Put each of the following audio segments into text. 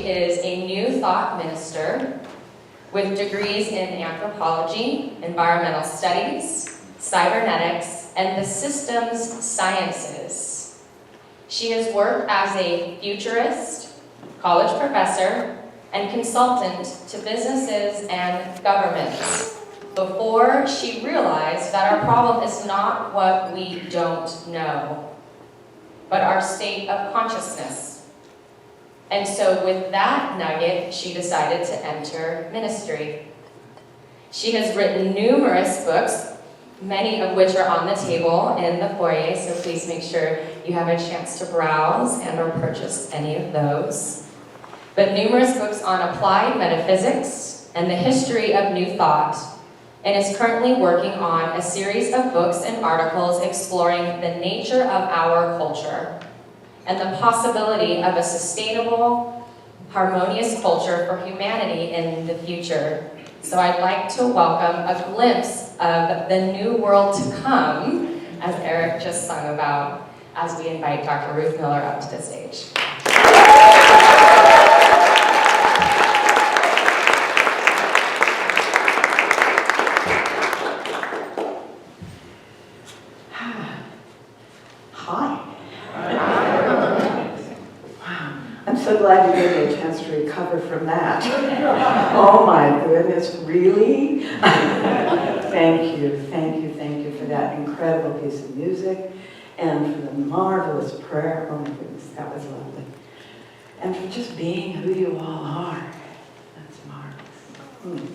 is a New Thought minister with degrees in anthropology, environmental studies, cybernetics, and the systems sciences. She has worked as a futurist, college professor, and consultant to businesses and governments before she realized that our problem is not what we don't know, but our state of consciousness. And so with that nugget, she decided to enter ministry. She has written numerous books, many of which are on the table in the foyer, so please make sure you have a chance to browse and or purchase any of those. But numerous books on applied metaphysics and the history of New Thought, and is currently working on a series of books and articles exploring the nature of our culture and the possibility of a sustainable, harmonious culture for humanity in the future. So I'd like to welcome a glimpse of the new world to come, as Eric just sung about, as we invite Dr. Ruth Miller up to the stage. So glad you gave me a chance to recover from that. Oh my goodness, really? Thank you for that incredible piece of music and for the marvelous prayer. Oh my goodness, that was lovely. And for just being who you all are. That's marvelous.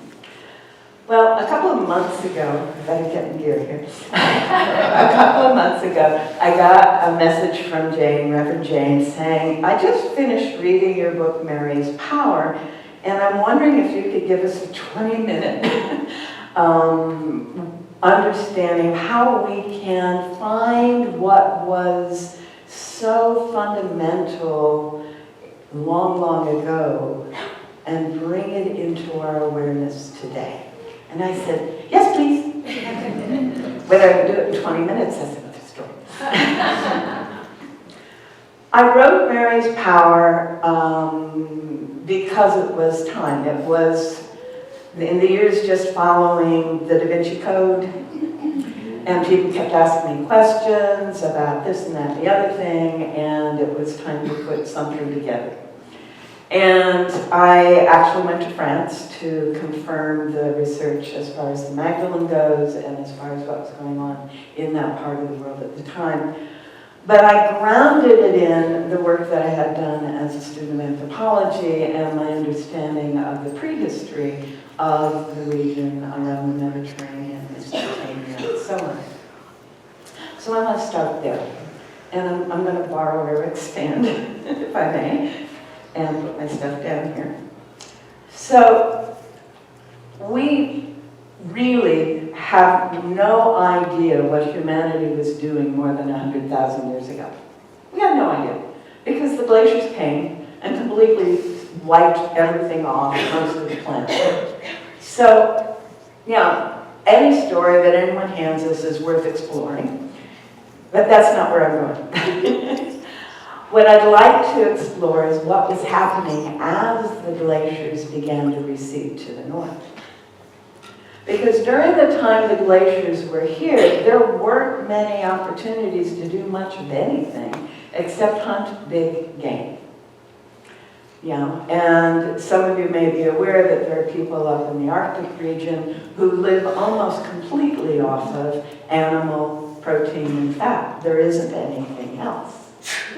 Well, a couple of months ago, I better get in gear here. A couple of months ago, I got a message from Jane, Reverend Jane, saying, I just finished reading your book, Mary's Power, and I'm wondering if you could give us a 20-minute understanding how we can find what was so fundamental long ago and bring it into our awareness today. And I said, yes, please. Whether I could do it in 20 minutes, that's another story. I wrote Mary's Power because it was time. It was in the years just following the Da Vinci Code, and people kept asking me questions about this and that and the other thing, and it was time to put something together. And I actually went to France to confirm the research as far as the Magdalene goes and as far as what was going on in that part of the world at the time. But I grounded it in the work that I had done as a student of anthropology and my understanding of the prehistory of the region around the Mediterranean, Mesopotamia, and so on. So I'm going to start there. And I'm going to borrow Eric's stand, if I may, and put my stuff down here. So we really have no idea what humanity was doing more than 100,000 years ago. We have no idea, because the glaciers came and completely wiped everything off, most of the planet. So, yeah, any story that anyone hands us is worth exploring, but that's not where I'm going. What I'd like to explore is what was happening as the glaciers began to recede to the north. Because during the time the glaciers were here, there weren't many opportunities to do much of anything except hunt big game. Yeah, and some of you may be aware that there are people up in the Arctic region who live almost completely off of animal protein and fat. There isn't anything else.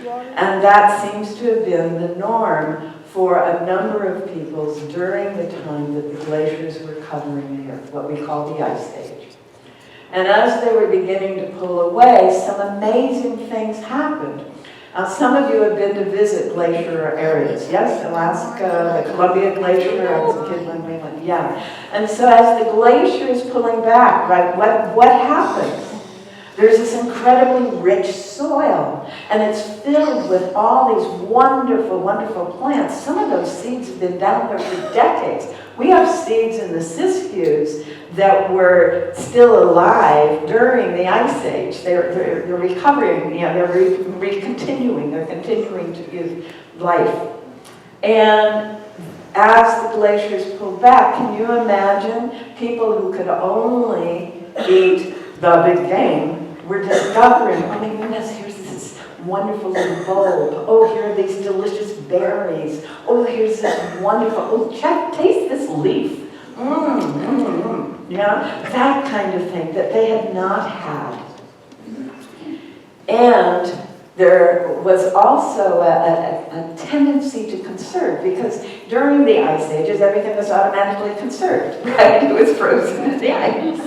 And that seems to have been the norm for a number of peoples during the time that the glaciers were covering the earth, what we call the Ice Age. And as they were beginning to pull away, some amazing things happened. Some of you have been to visit glacier areas. Yes, Alaska, the Columbia Glacier, I was a kid when we went, yeah. And so as the glacier is pulling back, right, what happens? There's this incredibly rich soil, and it's filled with all these wonderful, wonderful plants. Some of those seeds have been down there for decades. We have seeds in the Siskiyous that were still alive during the Ice Age. They're recovering, you know, they're continuing to give life. And as the glaciers pulled back, can you imagine people who could only eat the big game were discovering, oh my goodness, here's this wonderful little bulb. Oh, here are these delicious berries. Oh, here's this wonderful, oh, taste this leaf. Yeah, that kind of thing that they had not had. And there was also a tendency to conserve, because during the ice ages, everything was automatically conserved, right? It was frozen in the ice.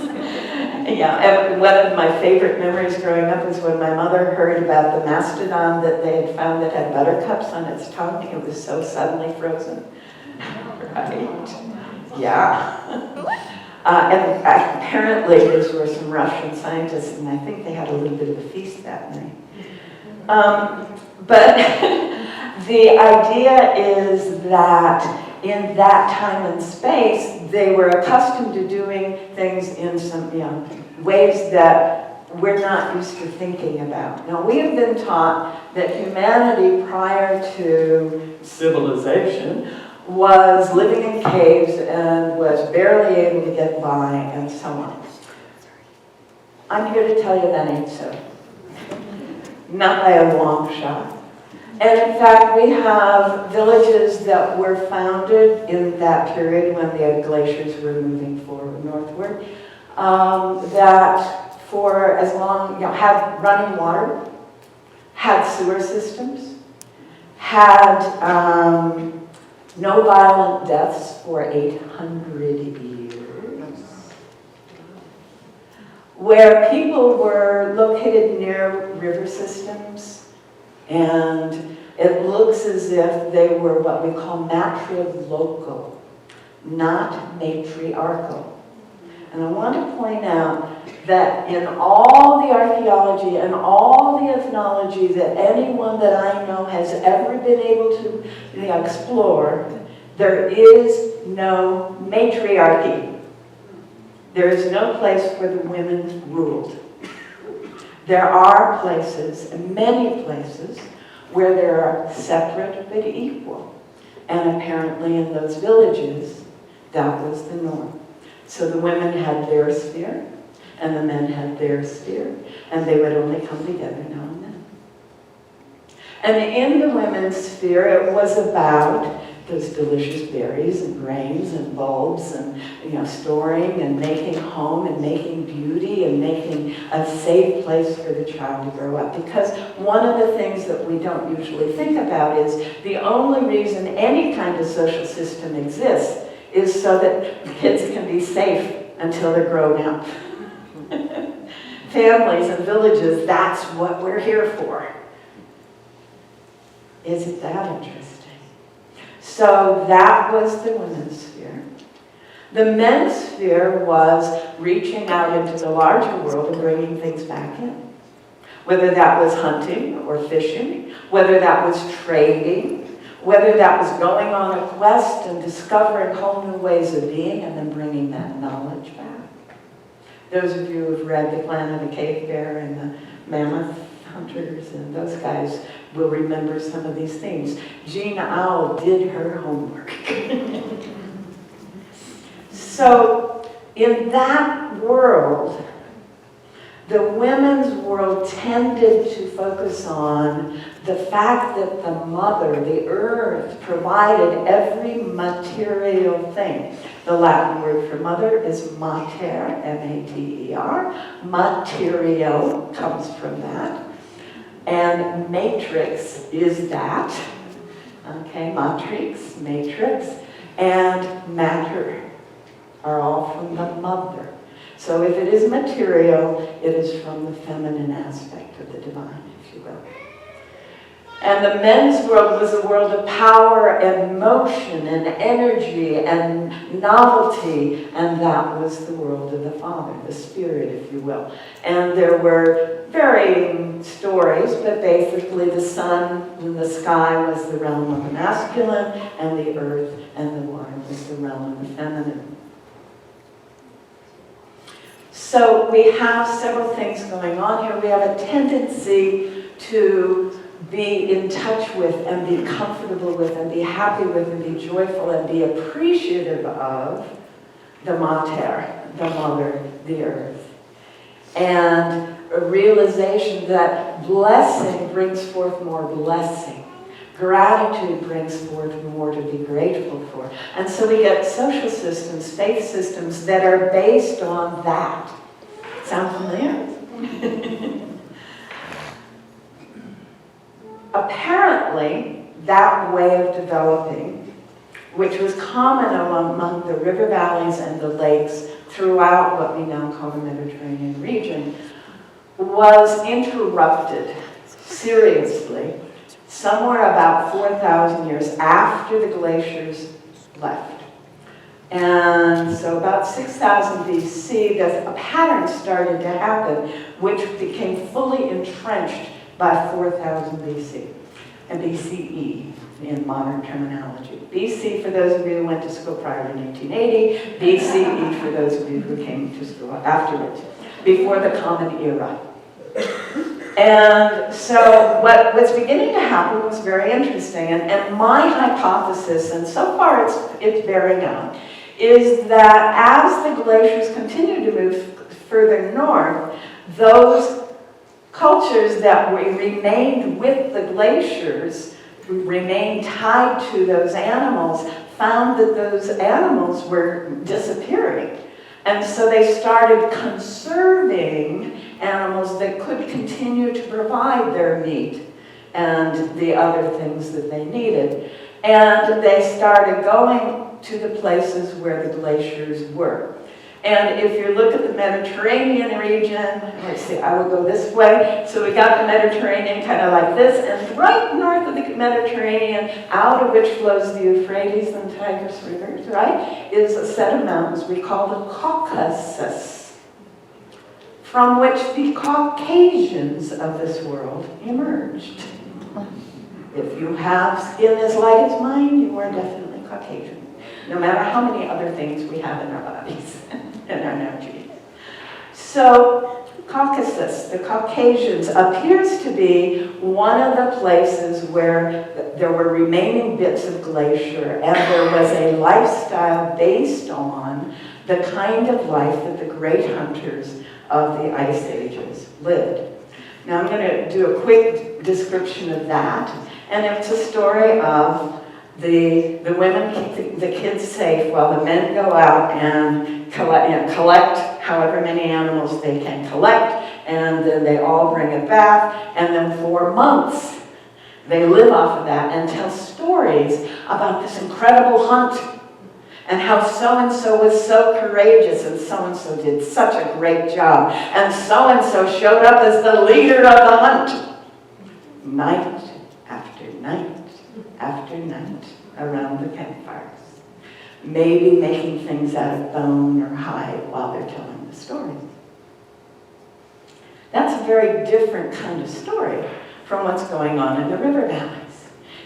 Yeah, and one of my favorite memories growing up is when my mother heard about the mastodon that they had found that had buttercups on its tongue. It was so suddenly frozen. Right? Yeah. And apparently these were some Russian scientists, and I think they had a little bit of a feast that night. But the idea is that in that time and space, they were accustomed to doing things in some ways that we're not used to thinking about. Now, we have been taught that humanity prior to civilization was living in caves and was barely able to get by and so on. I'm here to tell you that ain't so. Not by a long shot. And in fact, we have villages that were founded in that period when the glaciers were moving forward northward, that for as long, had running water, had sewer systems, had no violent deaths for 800 years, where people were located near river systems, and it looks as if they were what we call matrilocal, not matriarchal. And I want to point out that in all the archaeology and all the ethnology that anyone that I know has ever been able to explore, there is no matriarchy. There is no place where the women ruled. There are places, and many places, where there are separate but equal. And apparently in those villages, that was the norm. So the women had their sphere, and the men had their sphere, and they would only come together now and then. And in the women's sphere, it was about those delicious berries and grains and bulbs and storing and making home and making beauty and making a safe place for the child to grow up. Because one of the things that we don't usually think about is the only reason any kind of social system exists is so that kids can be safe until they're grown up. Families and villages, that's what we're here for. Isn't that interesting? So that was the women's sphere. The men's sphere was reaching out into the larger world and bringing things back in. Whether that was hunting or fishing, whether that was trading, whether that was going on a quest and discovering whole new ways of being and then bringing that knowledge back. Those of you who have read The Planet of the Cave Bear and the Mammoth Hunters and those guys will remember some of these things. Jean Owl did her homework. So in that world, the women's world tended to focus on the fact that the mother, the earth, provided every material thing. The Latin word for mother is mater, M-A-T-E-R. Material comes from that. And matrix is that. Okay, matrix, matrix, and matter are all from the mother. So if it is material, it is from the feminine aspect of the divine, if you will. And the men's world was a world of power and motion and energy and novelty, and that was the world of the father, the spirit, if you will. And there were varying stories, but basically the sun and the sky was the realm of the masculine, and the earth and the water was the realm of the feminine. So we have several things going on here. We have a tendency to be in touch with and be comfortable with and be happy with and be joyful and be appreciative of the mater, the mother, the earth. And a realization that blessing brings forth more blessing. Gratitude brings forth more to be grateful for. And so we get social systems, faith systems that are based on that. Sound familiar? Apparently, that way of developing, which was common among the river valleys and the lakes throughout what we now call the Mediterranean region, was interrupted seriously somewhere about 4,000 years after the glaciers left. And so about 6,000 BC, a pattern started to happen which became fully entrenched by 4,000 BC and BCE in modern terminology. BC for those of you who went to school prior to 1980, BCE for those of you who came to school afterwards, before the Common Era. And so what was beginning to happen was very interesting. And my hypothesis, and so far it's bearing out, is that as the glaciers continue to move further north, those cultures that remained with the glaciers, remained tied to those animals, found that those animals were disappearing. And so they started conserving animals that could continue to provide their meat and the other things that they needed. And they started going to the places where the glaciers were. And if you look at the Mediterranean region, let's see, I will go this way. So we got the Mediterranean kind of like this, and right north of the Mediterranean, out of which flows the Euphrates and Tigris rivers, right, is a set of mountains we call the Caucasus, from which the Caucasians of this world emerged. If you have skin as light as mine, you are definitely Caucasian, no matter how many other things we have in our bodies and our energy. So Caucasus, the Caucasians, appears to be one of the places where there were remaining bits of glacier, and there was a lifestyle based on the kind of life that the great hunters of the ice ages lived. Now I'm going to do a quick description of that, and it's a story of the women keep the kids safe while the men go out and collect however many animals they can collect, and then they all bring it back, and then for months they live off of that and tell stories about this incredible hunt and how so-and-so was so courageous and so-and-so did such a great job and so-and-so showed up as the leader of the hunt. Night after night after night around the campfires, maybe making things out of bone or hide while they're telling the story. That's a very different kind of story from what's going on in the river valleys.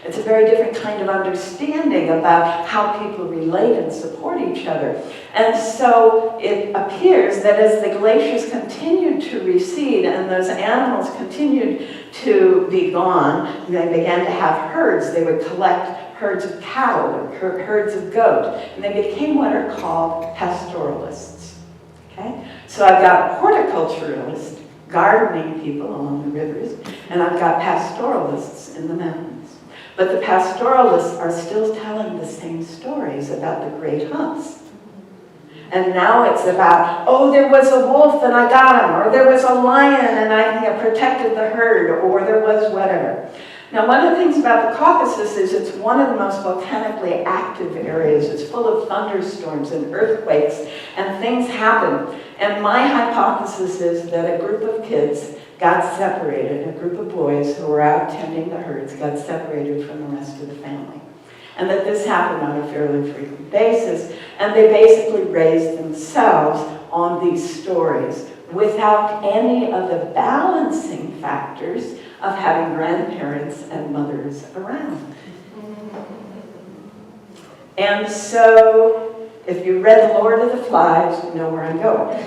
It's a very different kind of understanding about how people relate and support each other. And so it appears that as the glaciers continued to recede and those animals continued to be gone, they began to have herds. They would collect herds of cattle or herds of goat, and they became what are called pastoralists. Okay? So I've got horticulturalists, gardening people along the rivers, and I've got pastoralists in the mountains. But the pastoralists are still telling the same stories about the great hunts. And now it's about, oh, there was a wolf and I got him, or there was a lion and I protected the herd, or there was whatever. Now, one of the things about the Caucasus is it's one of the most volcanically active areas. It's full of thunderstorms and earthquakes, and things happen. And my hypothesis is that a group of kids got separated, a group of boys who were out tending the herds got separated from the rest of the family. And that this happened on a fairly frequent basis, and they basically raised themselves on these stories without any of the balancing factors of having grandparents and mothers around. And so, if you read The Lord of the Flies, you know where I'm going.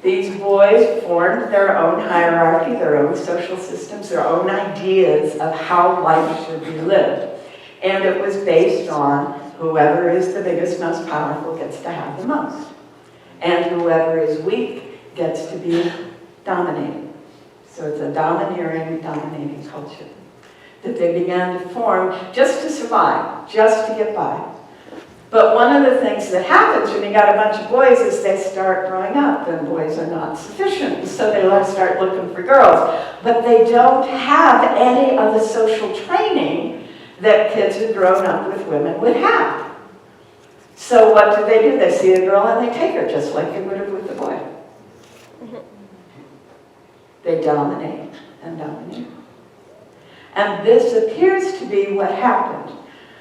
these boys formed their own hierarchy, their own social systems, their own ideas of how life should be lived. And it was based on whoever is the biggest, most powerful gets to have the most. And whoever is weak gets to be dominated. So it's a domineering, dominating culture that they began to form just to survive, just to get by. But one of the things that happens when you got a bunch of boys is they start growing up, and boys are not sufficient, so they start looking for girls. But they don't have any of the social training that kids who've grown up with women would have. So what do? They see a girl and they take her, just like they would have with the boy. They dominate and dominate. And this appears to be what happened.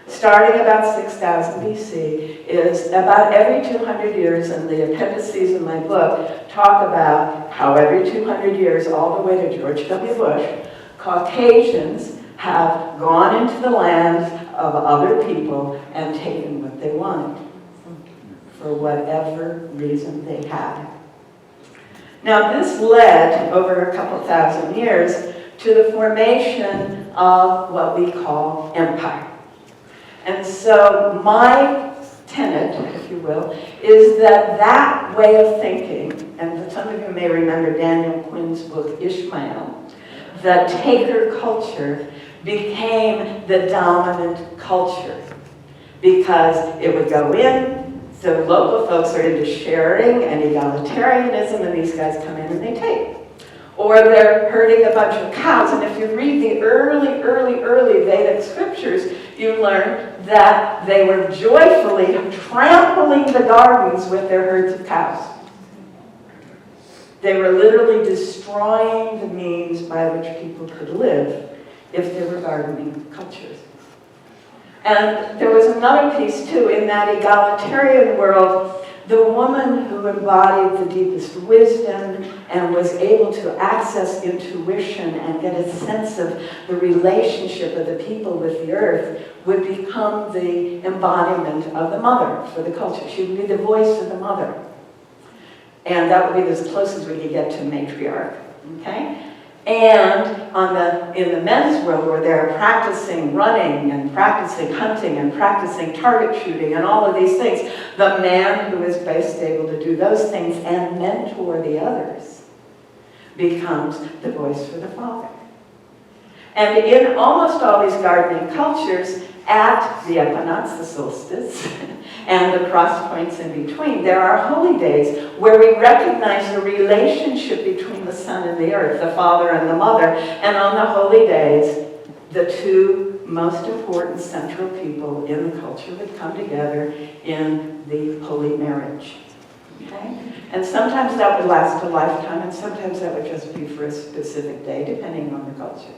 Starting about 6000 BC, is about every 200 years, and the appendices in my book talk about how every 200 years, all the way to George W. Bush, Caucasians have gone into the lands of other people and taken what they wanted, for whatever reason they had. Now this led, over a couple thousand years, to the formation of what we call empire. And so my tenet, if you will, is that that way of thinking, and some of you may remember Daniel Quinn's book, Ishmael, the taker culture became the dominant culture because it would go in, so local folks are into sharing and egalitarianism, and these guys come in and they take. Or they're herding a bunch of cows, and if you read the early Vedic scriptures, you learn that they were joyfully trampling the gardens with their herds of cows. They were literally destroying the means by which people could live if they were gardening cultures. And there was another piece too, in that egalitarian world, the woman who embodied the deepest wisdom and was able to access intuition and get a sense of the relationship of the people with the earth would become the embodiment of the mother for the culture. She would be the voice of the mother. And that would be as close as we could get to matriarch, okay? And in the men's world, where they're practicing running and practicing hunting and practicing target shooting and all of these things, the man who is best able to do those things and mentor the others becomes the voice for the father. And in almost all these gardening cultures, at the equinox, the solstice, and the cross points in between, there are holy days where we recognize the relationship between the sun and the earth, the father and the mother, and on the holy days, the two most important central people in the culture would come together in the holy marriage. Okay? And sometimes that would last a lifetime, and sometimes that would just be for a specific day, depending on the culture.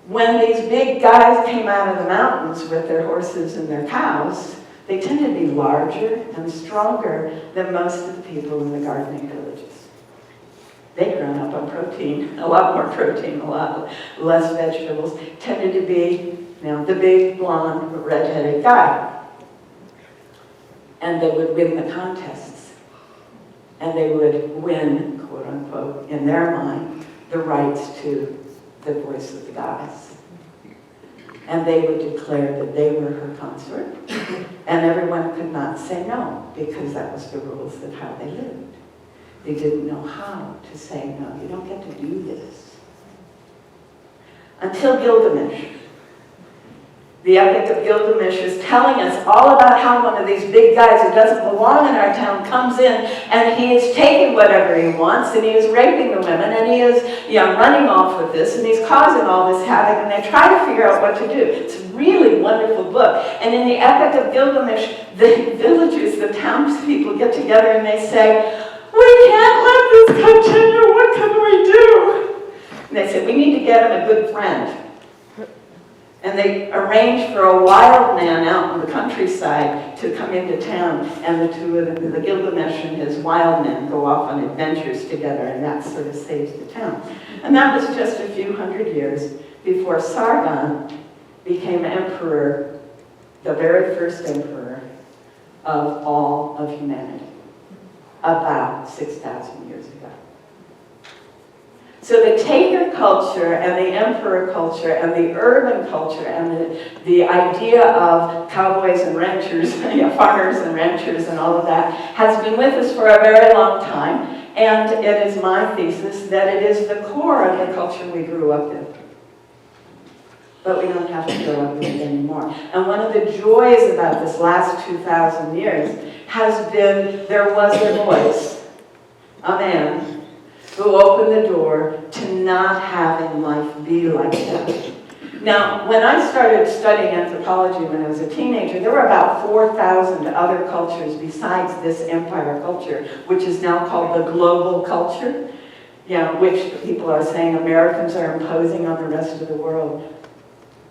When these big guys came out of the mountains with their horses and their cows, they tended to be larger and stronger than most of the people in the gardening villages. They'd grown up on protein, a lot more protein, a lot less vegetables, tended to be, the big, blonde, red-headed guy. And they would win the contests. And they would win, quote unquote, in their mind, the rights to the voice of the goddess. And they would declare that they were her consort, and everyone could not say no, because that was the rules of how they lived. They didn't know how to say no. You don't get to do this. Until Gilgamesh. The Epic of Gilgamesh is telling us all about how one of these big guys who doesn't belong in our town comes in, and he is taking whatever he wants, and he is raping the women, and he is running off with this, and he's causing all this havoc, and they try to figure out what to do. It's a really wonderful book. And in the Epic of Gilgamesh, the villagers, the townspeople get together and they say, "We can't let this continue, what can we do?" And they say, "We need to get him a good friend." And they arrange for a wild man out in the countryside to come into town, and the two of them, the Gilgamesh and his wild men, go off on adventures together, and that sort of saves the town. And that was just a few hundred years before Sargon became emperor, the very first emperor of all of humanity. about 6,000 years ago. So the taker culture and the emperor culture and the urban culture and the idea of cowboys and ranchers, farmers and ranchers and all of that has been with us for a very long time. And it is my thesis that it is the core of the culture we grew up in. But we don't have to grow up in it anymore. And one of the joys about this last 2,000 years has been there was a voice, a man, who opened the door to not having life be like that. Now, when I started studying anthropology when I was a teenager, there were about 4,000 other cultures besides this empire culture, which is now called the global culture, which people are saying Americans are imposing on the rest of the world.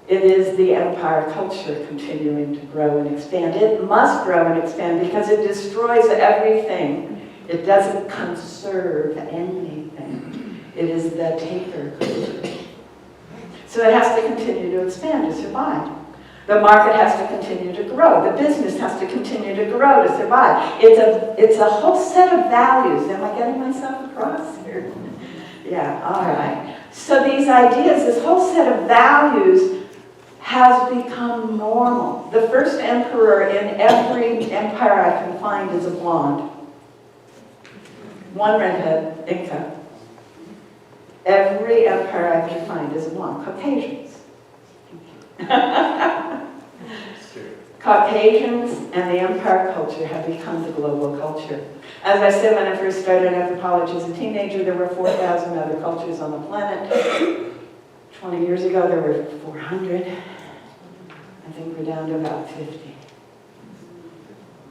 It is the empire culture continuing to grow and expand. It must grow and expand because it destroys everything. It doesn't conserve anything. It is the taker culture. So it has to continue to expand to survive. The market has to continue to grow. The business has to continue to grow to survive. It's a whole set of values. Am I getting myself across here? Yeah, all right. So these ideas, this whole set of values has become normal. The first emperor in every empire I can find is a blonde. One redhead, Inca. Every empire I can find is a blonde. Caucasians. Caucasians and the empire culture have become the global culture. As I said, when I first started anthropology as a teenager, there were 4,000 other cultures on the planet. 20 years ago, there were 400. I think we're down to about 50.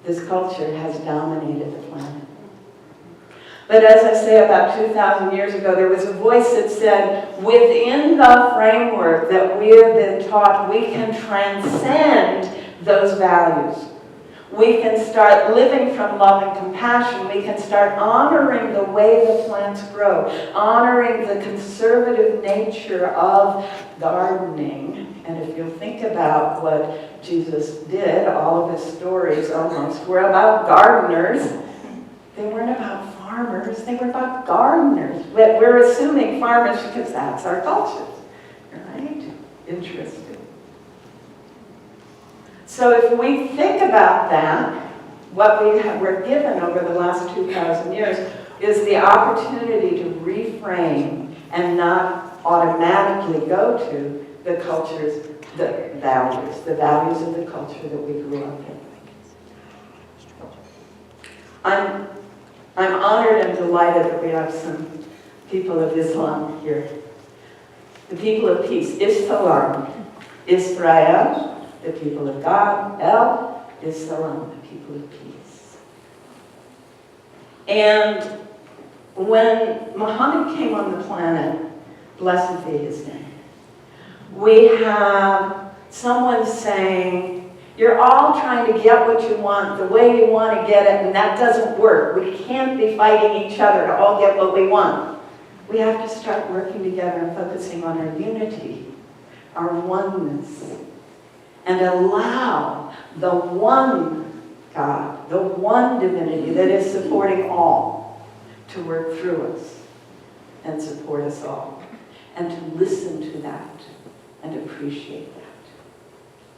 This culture has dominated the planet. But as I say, about 2,000 years ago, there was a voice that said, within the framework that we have been taught, we can transcend those values. We can start living from love and compassion. We can start honoring the way the plants grow, honoring the conservative nature of gardening. And if you think about what Jesus did, all of his stories almost were about gardeners. They weren't about farmers, they were about gardeners. But we're assuming farmers because that's our culture, right? Interesting. So if we think about that, what we're given over the last 2,000 years is the opportunity to reframe and not automatically go to the culture's the values of the culture that we grew up in. I'm honored and delighted that we have some people of Islam here. The people of peace, Islam, Israel, the people of God, El, Islam, the people of peace. And when Muhammad came on the planet, blessed be his name, we have someone saying, you're all trying to get what you want the way you want to get it, and that doesn't work. We can't be fighting each other to all get what we want. We have to start working together and focusing on our unity, our oneness, and allow the one God, the one divinity that is supporting all, to work through us and support us all, and to listen to that and appreciate that.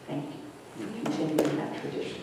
Thank you. Continuing that tradition.